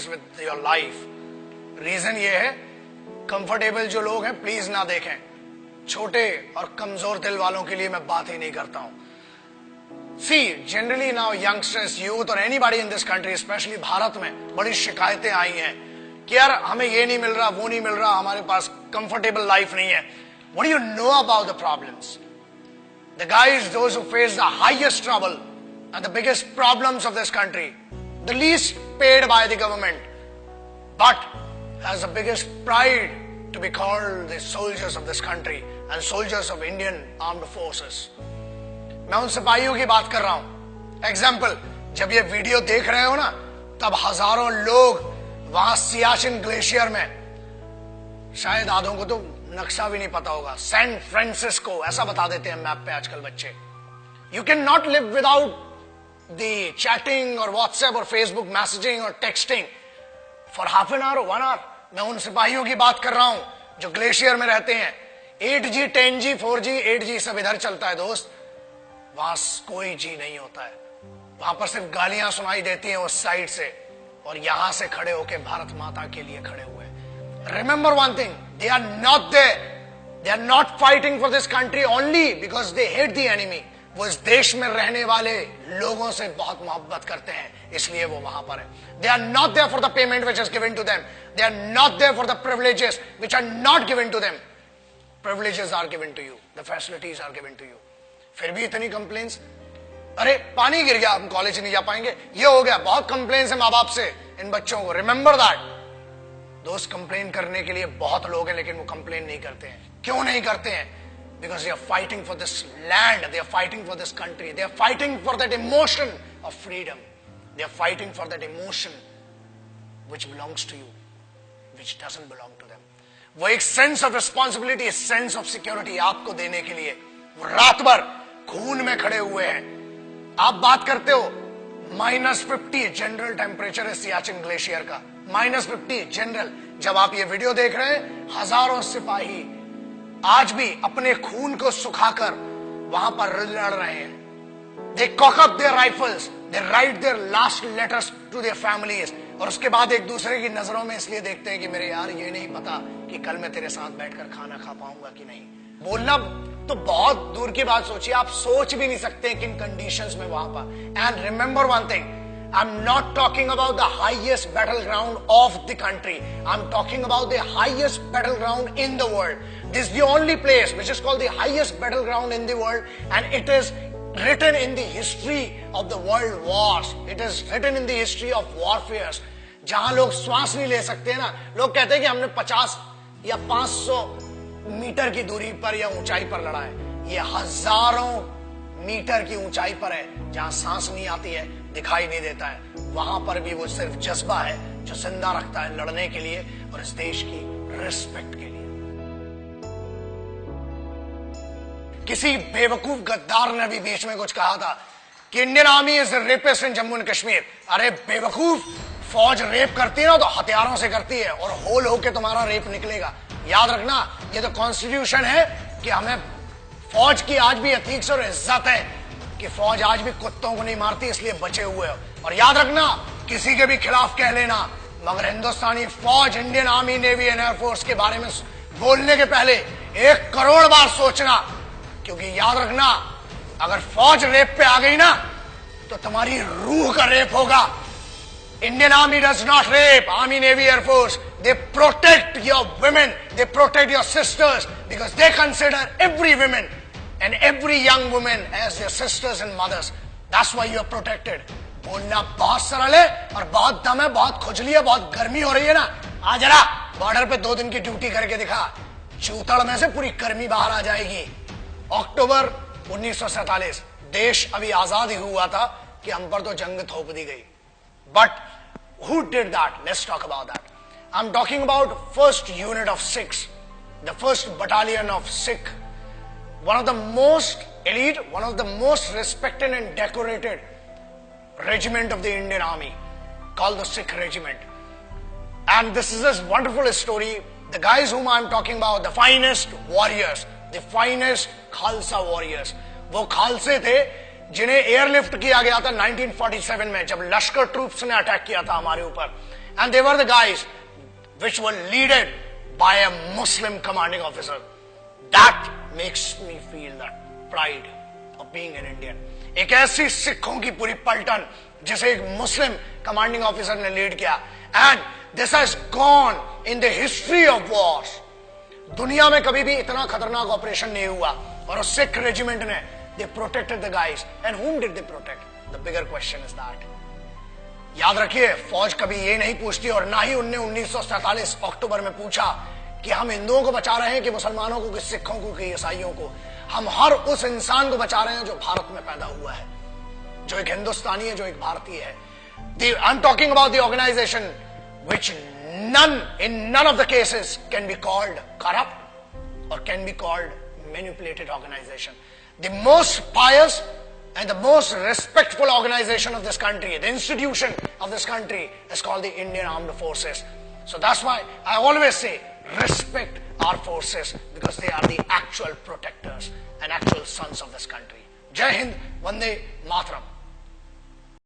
with your life. Reason ये है, comfortable जो लोग हैं प्लीज ना देखें, छोटे और कमजोर दिल वालों के लिए मैं बात ही नहीं करता हूं. See, generally now youngsters, youth or anybody in this country, especially Bharat में बड़ी शिकायतें आई हैं कि यार हमें ये नहीं मिल रहा, वो नहीं मिल रहा, हमारे पास कंफर्टेबल लाइफ नहीं है. What do you know about the problems? The guys, those who face the highest trouble and the biggest problems of this country, the least paid by the government, but has the biggest pride to be called the soldiers of this country and soldiers of Indian armed forces. मैं उन सिपाहियों की बात कर रहा हूं. Example, जब ये वीडियो देख रहे हो ना, तब हजारों लोग वहां सियाचिन ग्लेशियर में, शायद आधों को तो नक्शा भी नहीं पता होगा, सैन फ्रांसिस्को ऐसा बता देते हैं मैप पे आजकल बच्चे. You can not live without the chatting और व्हाट्सएप और फेसबुक मैसेजिंग और texting for half an hour, 1 hour. मैं उन सिपाहियों की बात कर रहा हूं जो ग्लेशियर में रहते हैं. 8G, 10G, 4G, 8G सब इधर चलता है दोस्त, वहां कोई जी नहीं होता है. वहां पर सिर्फ गालियां सुनाई देती हैं उस साइड से, और यहां से खड़े होकर भारत माता के लिए खड़े हुए. Remember one thing, they are not there, they are not fighting for this country only because they hate the enemy. वो इस देश में रहने वाले लोगों से बहुत मोहब्बत करते हैं, इसलिए वो वहां पर है. They are not there for the payment which is given to them, they are not there for the privileges which are not given to them. Privileges are given to you, the facilities are given to you. फिर भी इतनी complains, अरे पानी गिर गया, हम college नहीं जा पाएंगे, ये हो गया. बहुत कंप्लेन्स है माँ बाप से इन बच्चों को. Remember that. दोस्त, कंप्लेन करने के लिए बहुत लोग हैं, लेकिन वो कंप्लेन नहीं करते हैं. क्यों नहीं करते हैं? Because they are fighting for this land, they are fighting for this country, they are fighting for that emotion of freedom, they are fighting for that emotion which belongs to you, which doesn't belong to them. वो एक sense of responsibility, sense of security आपको देने के लिए वो रात भर खून में खड़े हुए हैं. आप बात करते हो -50 जनरल टेम्परेचर है सियाचिन ग्लेशियर का, -50 जनरल. जब आप ये वीडियो देख रहे हैं, हजारों सिपाही आज भी अपने खून को सुखाकर वहां पर लड़ रहे हैं. They cock up their rifles, they write their last letters to their families, और उसके बाद एक दूसरे की नजरों में इसलिए देखते हैं कि मेरे यार ये नहीं पता कि कल मैं तेरे साथ बैठकर खाना खा पाऊंगा कि नहीं. बोलना तो बहुत दूर की बात सोचिए, आप सोच भी नहीं सकते किन कंडीशंस में वहां पर. And remember one thing, I'm not talking about the highest battleground of the country. I'm talking about the highest battleground in the world. This is the only place which is called the highest battleground in the world, and it is written in the history of the world wars. It is written in the history of warfares. जहां लोग श्वास नहीं ले सकते ना, लोग कहते हैं कि हमने 50 या 500 मीटर की दूरी पर या ऊंचाई पर लड़ा है. ये हजारों मीटर की ऊंचाई पर है, जहां सांस नहीं आती है, दिखाई नहीं देता है. वहां पर भी वो सिर्फ जज्बा है जो जिंदा रखता है लड़ने के लिए और इस देश की रिस्पेक्ट के लिए. किसी बेवकूफ गद्दार ने भी बीच में कुछ कहा था कि Indian army is rapist in Jammu and Kashmir. अरे बेवकूफ, फौज रेप करती है ना तो हथियारों से करती है, और होल होके तुम्हारा रेप निकलेगा. याद रखना, ये तो कॉन्स्टिट्यूशन है कि हमें फौज की आज भी एथिक्स और इज्जत है कि फौज आज भी कुत्तों को नहीं मारती, इसलिए बचे हुए हो. और याद रखना, किसी के भी खिलाफ कह लेना, मगर हिंदुस्तानी फौज, Indian army, navy and air force के बारे में बोलने के पहले 1 करोड़ बार सोचना, क्योंकि याद रखना, अगर फौज रेप पे आ गई ना तो तुम्हारी रूह का रेप होगा. Indian Army does not rape. Army, Navy, Air Force, they protect your women, they protect your sisters, because they consider every woman and every young woman as their sisters and mothers. That's why you are protected. बोलना बहुत सरल है और बहुत दम है, बहुत खुजली है, बहुत गर्मी हो रही है ना. आ जरा बॉर्डर पे 2 दिन की ड्यूटी करके दिखा, चूतड़ में से पूरी गर्मी बाहर आ जाएगी. अक्टूबर 1947, देश अभी आजाद ही हुआ था कि हम पर तो जंग थोप दी गई. But who did that? Let's talk about that. I'm talking about first unit of Sikhs, the first battalion of Sikh, one of the most elite, one of the most respected and decorated regiment of the Indian Army, called the Sikh regiment. And this is a wonderful story. The guys whom I'm talking about, the finest warriors, the finest Khalsa warriors, वो खालसे थे जिन्हें airlift किया गया था 1947 में, जब लश्कर troops ने attack किया था हमारे ऊपर. and they were the guys which were led by a Muslim commanding officer. That makes me feel that pride of being an Indian. एक ऐसी सिखों की पूरी पलटन जिसे एक मुस्लिम कमांडिंग ऑफिसर ने लीड किया, and this has gone in the history of Wars. दुनिया में कभी भी इतना खतरनाक ऑपरेशन नहीं हुआ, और उस सिख रेजिमेंट ने they protected the guys. And whom did they protect? The bigger question is that. याद रखिए, फौज कभी ये नहीं पूछती, और ना ही उनने 1947 अक्टूबर में पूछा कि हम हिंदुओं को बचा रहे हैं कि मुसलमानों को, कि सिखों को, कि ईसाइयों को. हम हर उस इंसान को बचा रहे हैं जो भारत में पैदा हुआ है, जो एक हिंदुस्तानी है, जो एक भारतीय है. I am talking about the organisation which in none of the cases can be called corrupt or can be called manipulated organization. The most pious and the most respectful organization of this country, the institution of this country, is called the Indian Armed Forces. So that's why I always say respect our forces, because they are the actual protectors and actual sons of this country. Jai Hind, Vande Mataram.